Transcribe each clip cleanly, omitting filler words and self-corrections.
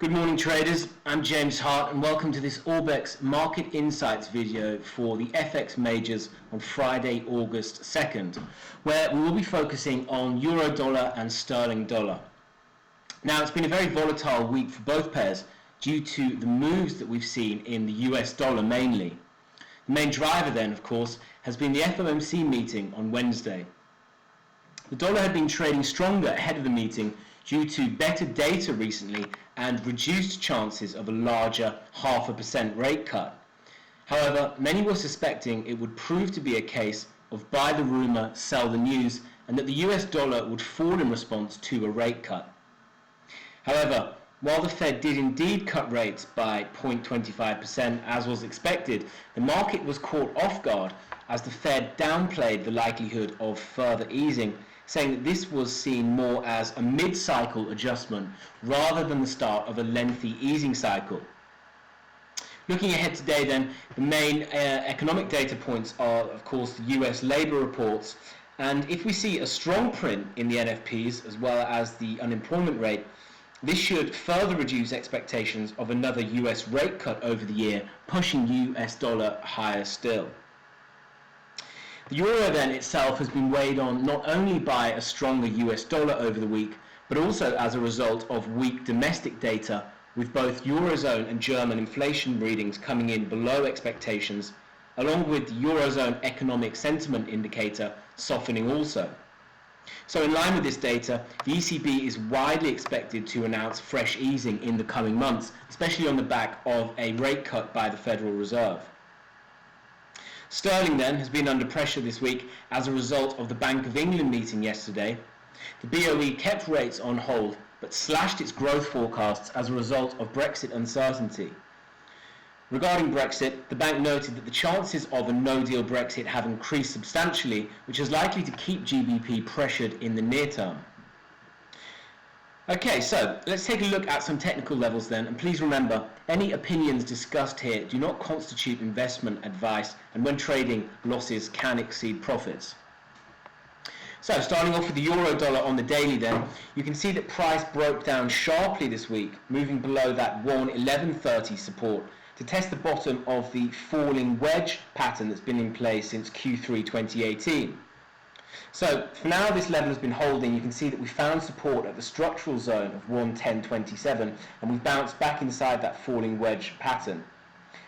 Good morning traders, I'm James Harte and welcome to this Orbex Market Insights video for the FX majors on Friday, August 2nd, where we will be focusing on Euro dollar and Sterling dollar. Now it's been a very volatile week for both pairs due to the moves that we've seen in the US dollar mainly. The main driver then, of course, has been the FOMC meeting on Wednesday. The dollar had been trading stronger ahead of the meeting due to better data recently and reduced chances of a larger 0.5% rate cut. However, many were suspecting it would prove to be a case of buy the rumour, sell the news, and that the US dollar would fall in response to a rate cut. However, while the Fed did indeed cut rates by 0.25% as was expected, the market was caught off guard as the Fed downplayed the likelihood of further easing, saying that this was seen more as a mid-cycle adjustment rather than the start of a lengthy easing cycle. Looking ahead today then, the main economic data points are of course the US labour reports, and if we see a strong print in the NFPs as well as the unemployment rate, this should further reduce expectations of another US rate cut over the year, pushing US dollar higher still. The euro then itself has been weighed on not only by a stronger US dollar over the week, but also as a result of weak domestic data, with both Eurozone and German inflation readings coming in below expectations, along with the Eurozone economic sentiment indicator softening also. So in line with this data, the ECB is widely expected to announce fresh easing in the coming months, especially on the back of a rate cut by the Federal Reserve. Sterling then has been under pressure this week as a result of the Bank of England meeting yesterday. The BOE kept rates on hold but slashed its growth forecasts as a result of Brexit uncertainty. Regarding Brexit, the bank noted that the chances of a no-deal Brexit have increased substantially, which is likely to keep GBP pressured in the near term. Okay, so let's take a look at some technical levels then, and please remember, any opinions discussed here do not constitute investment advice, and when trading, losses can exceed profits. So starting off with the euro dollar on the daily then, you can see that price broke down sharply this week, moving below that 1.1130 support to test the bottom of the falling wedge pattern that's been in place since Q3 2018. So for now this level has been holding. You can see that we found support at the structural zone of 110.27 and we've bounced back inside that falling wedge pattern.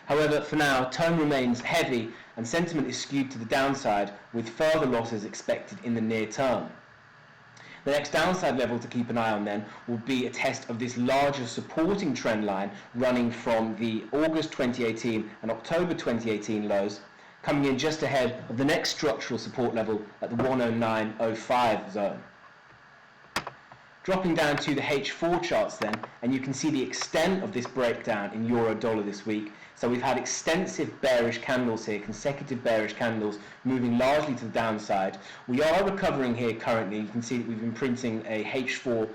However, for now, tone remains heavy and sentiment is skewed to the downside with further losses expected in the near term. The next downside level to keep an eye on then will be a test of this larger supporting trend line running from the August 2018 and October 2018 lows, coming in just ahead of the next structural support level at the 109.05 zone. Dropping down to the H4 charts then, and you can see the extent of this breakdown in euro dollar this week. So we've had extensive bearish candles here, consecutive bearish candles moving largely to the downside. We are recovering here currently. You can see that we've been printing a H4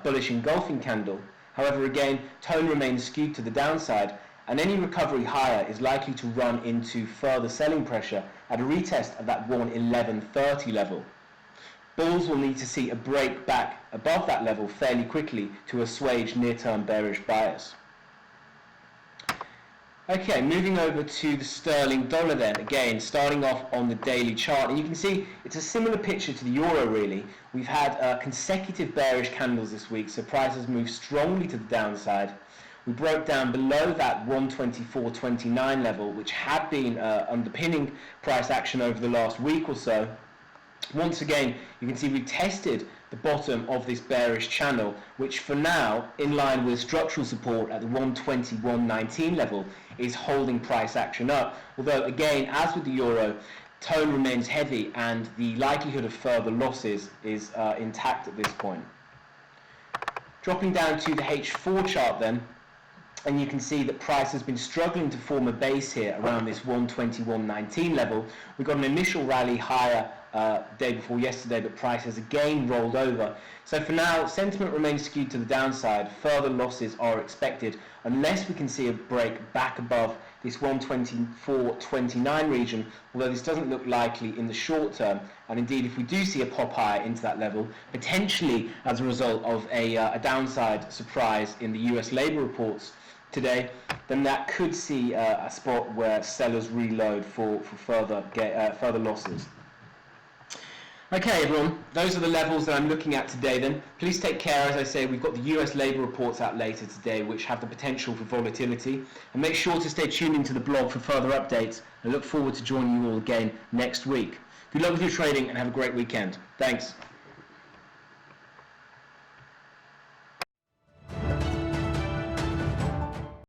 bullish engulfing candle. However, again, tone remains skewed to the downside, and any recovery higher is likely to run into further selling pressure at a retest of that 1.1130 level. Bulls will need to see a break back above that level fairly quickly to assuage near-term bearish bias. Okay, moving over to the sterling dollar then, again starting off on the daily chart, and you can see it's a similar picture to the euro really. We've had consecutive bearish candles this week, so prices moved strongly to the downside. We broke down below that 124.29 level, which had been underpinning price action over the last week or so. Once again, you can see we tested the bottom of this bearish channel, which for now, in line with structural support at the 121.19 level, is holding price action up. Although again, as with the euro, tone remains heavy and the likelihood of further losses is intact at this point. Dropping down to the H4 chart then, and you can see that price has been struggling to form a base here around this 121.19 level. We got an initial rally higher day before yesterday, but price has again rolled over. So for now, sentiment remains skewed to the downside. Further losses are expected unless we can see a break back above this 124.29 region, although this doesn't look likely in the short term. And indeed, if we do see a pop higher into that level, potentially as a result of a downside surprise in the US labor reports today, then that could see a spot where sellers reload for further losses. Okay, everyone, those are the levels that I'm looking at today then. Please take care. As I say, we've got the US labour reports out later today, which have the potential for volatility. And make sure to stay tuned into the blog for further updates. I look forward to joining you all again next week. Good luck with your trading and have a great weekend. Thanks.